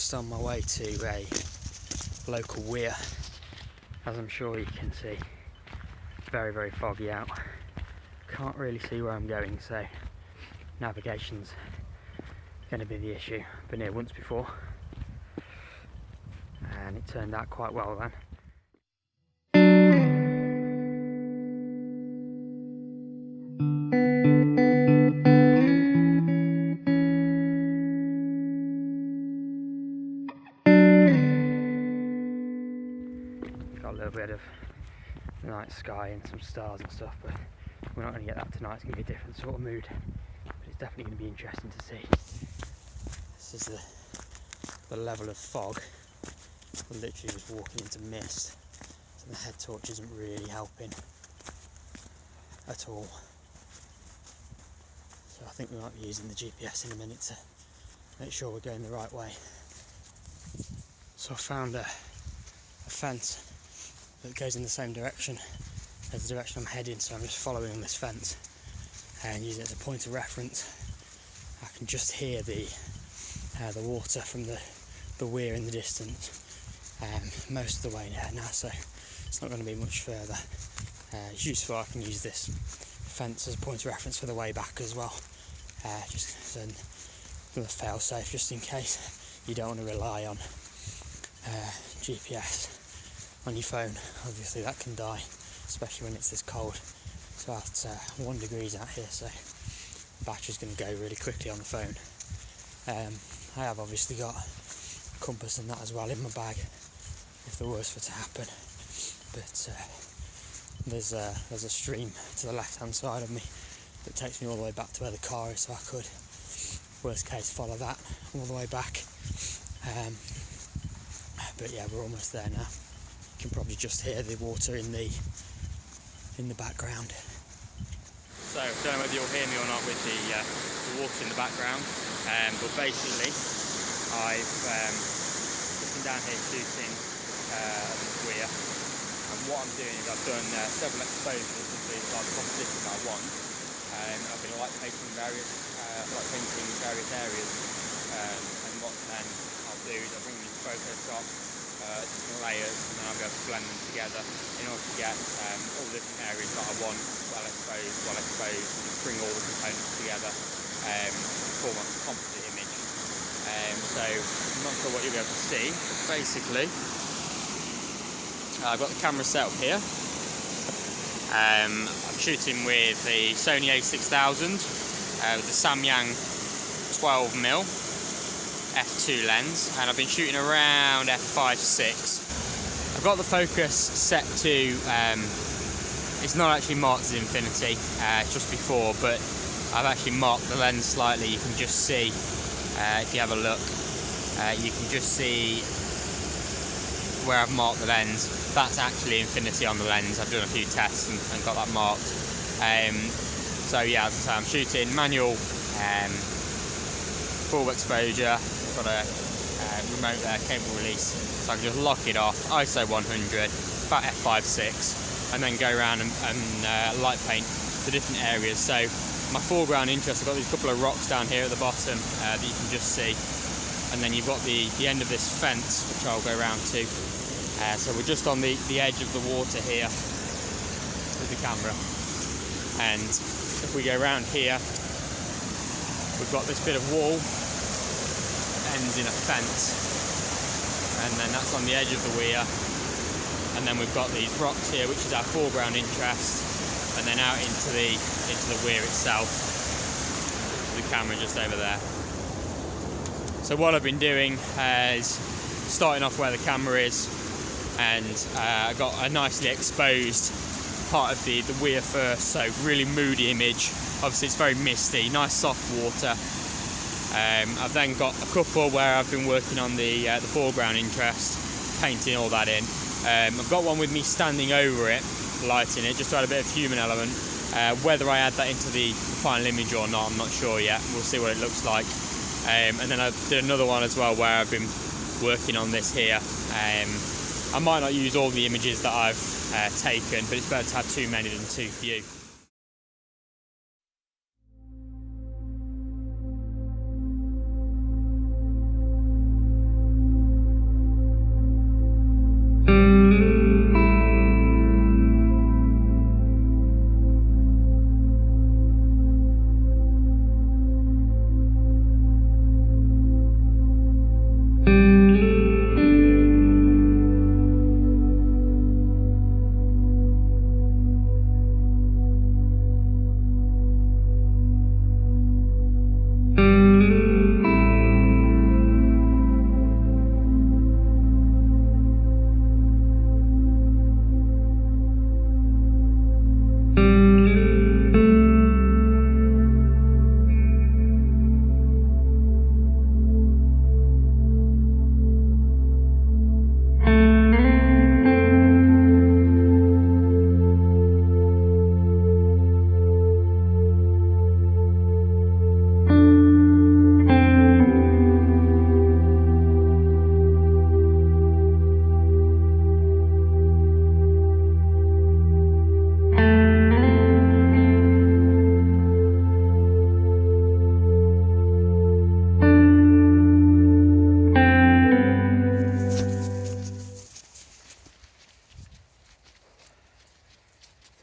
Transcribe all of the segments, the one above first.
just on my way to a local weir. As I'm sure you can see, very, very foggy out. Can't really see where I'm going, so navigation's going to be the issue. Been here once before, and it turned out quite well then. Got a little bit of night sky and some stars and stuff, but we're not going to get that tonight. It's going to be a different sort of mood, but it's definitely going to be interesting to see. This is the level of fog. We're literally just walking into mist, so the head torch isn't really helping at all. So I think we might be using the GPS in a minute to make sure we're going the right way. So I found a fence that goes in the same direction as the direction I'm heading, so I'm just following this fence and using it as a point of reference. I can just hear the water from the weir in the distance most of the way now, so it's not going to be much further. It's useful. I can use this fence as a point of reference for the way back as well, just as another fail safe, just in case you don't want to rely on GPS on your phone. Obviously that can die, especially when it's this cold. It's about 1 degree out here, so the battery's going to go really quickly on the phone. I have obviously got a compass and that as well in my bag if the worst were to happen, but there's a stream to the left hand side of me that takes me all the way back to where the car is, so I could, worst case, follow that all the way back. But yeah, we're almost there now. You can probably just hear the water in the background. So I don't know whether you'll hear me or not with the water in the background, but basically I've just been down here shooting Weir, and what I'm doing is I've done several exposures of the composition that I want. I've been light painting various areas, and what then I'll do is I'll bring these Photoshop different layers, and then I'll be able to blend them together in order to get all the different areas that I want well exposed, and bring all the components together to form a composite image. So I'm not sure what you'll be able to see. Basically, I've got the camera set up here. I'm shooting with the Sony a6000 with the Samyang 12mm f2 lens, and I've been shooting around f5.6. I've got the focus set to, it's not actually marked as infinity, just before, but I've actually marked the lens slightly. You can just see, if you have a look, you can just see where I've marked the lens. That's actually infinity on the lens. I've done a few tests and got that marked. So yeah, as I say, I'm shooting manual, full exposure. Got a remote there, cable release, so I can just lock it off, ISO 100, about f5.6, and then go around and light paint the different areas. So my foreground interest, I've got these couple of rocks down here at the bottom that you can just see, and then you've got the end of this fence, which I'll go around to. So we're just on the edge of the water here with the camera, and if we go around here, we've got this bit of wall, ends in a fence, and then that's on the edge of the weir, and then we've got these rocks here, which is our foreground interest, and then out into the weir itself, the camera just over there. So what I've been doing is starting off where the camera is, and I got a nicely exposed part of the weir first, so really moody image. Obviously it's very misty, nice soft water. I've then got a couple where I've been working on the foreground interest, painting all that in. I've got one with me standing over it, lighting it, just to add a bit of human element. Whether I add that into the final image or not, I'm not sure yet. We'll see what it looks like. And then I did another one as well where I've been working on this here. I might not use all the images that I've taken, but it's better to have too many than too few.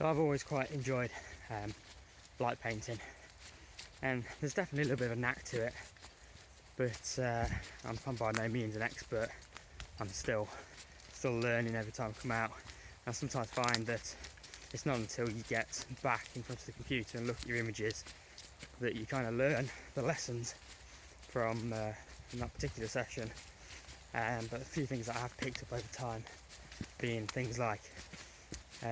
So I've always quite enjoyed light painting, and there's definitely a little bit of a knack to it, but I'm by no means an expert. I'm still learning every time I come out. I sometimes find that it's not until you get back in front of the computer and look at your images that you kind of learn the lessons from that particular session. But a few things that I have picked up over time being things like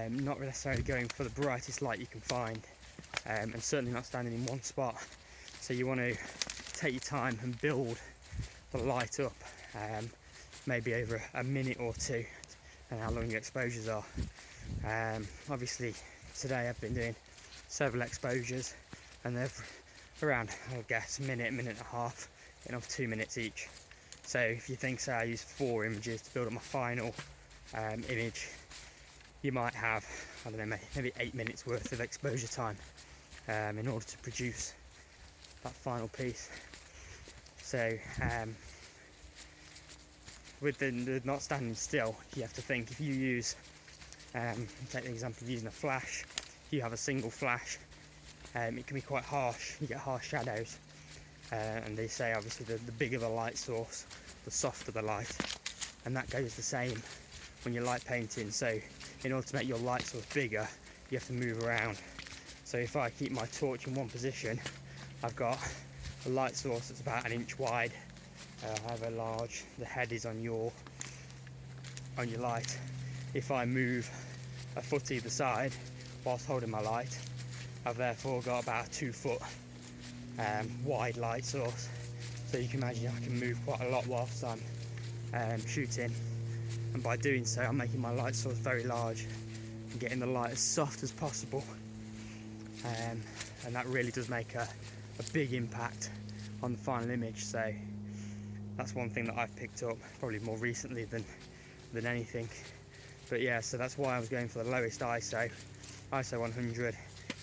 not necessarily going for the brightest light you can find, and certainly not standing in one spot. So you want to take your time and build the light up, maybe over a minute or two, and how long your exposures are. Obviously today I've been doing several exposures, and they're around, I guess, a minute and a half, getting off 2 minutes each. So if you think, say I use 4 images to build up my final image, you might have, I don't know, maybe 8 minutes worth of exposure time in order to produce that final piece. So with the not standing still, you have to think, if you use, take the example of using a flash, if you have a single flash, it can be quite harsh, you get harsh shadows, and they say obviously the bigger the light source, the softer the light, and that goes the same when you're light painting. So in order to make your light source bigger, you have to move around. So if I keep my torch in one position, I've got a light source that's about 1 inch wide, however large the head is on your light. If I move a foot either side whilst holding my light, I've therefore got about a 2 foot wide light source. So you can imagine I can move quite a lot whilst I'm shooting, and by doing so I'm making my light source very large and getting the light as soft as possible, and that really does make a big impact on the final image. So that's one thing that I've picked up probably more recently than anything. But yeah, so that's why I was going for the lowest ISO 100.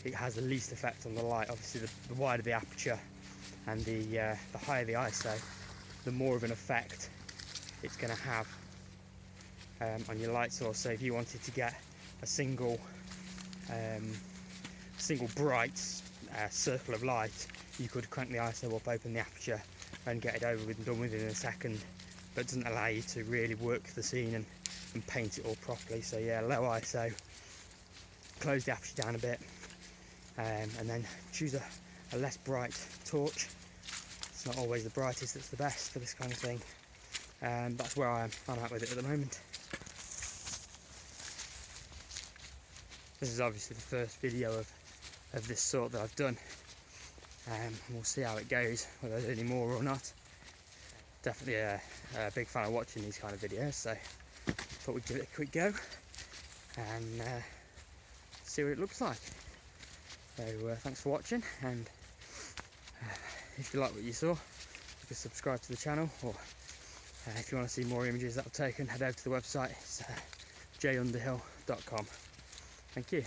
It has the least effect on the light. Obviously the wider the aperture and the higher the ISO, the more of an effect it's going to have on your light source. So if you wanted to get a single bright circle of light, you could crank the ISO up, open the aperture and get it over with and done within a second, but it doesn't allow you to really work the scene and paint it all properly. So yeah, low ISO, close the aperture down a bit, and then choose a less bright torch. It's not always the brightest that's the best for this kind of thing, and that's where I'm at with it at the moment. This is obviously the first video of this sort that I've done, and we'll see how it goes, whether there's any more or not. Definitely a big fan of watching these kind of videos, so thought we'd give it a quick go and see what it looks like. So thanks for watching, and if you like what you saw, you can subscribe to the channel, or if you want to see more images that I've taken, head over to the website. It's junderhill.com. Thank you.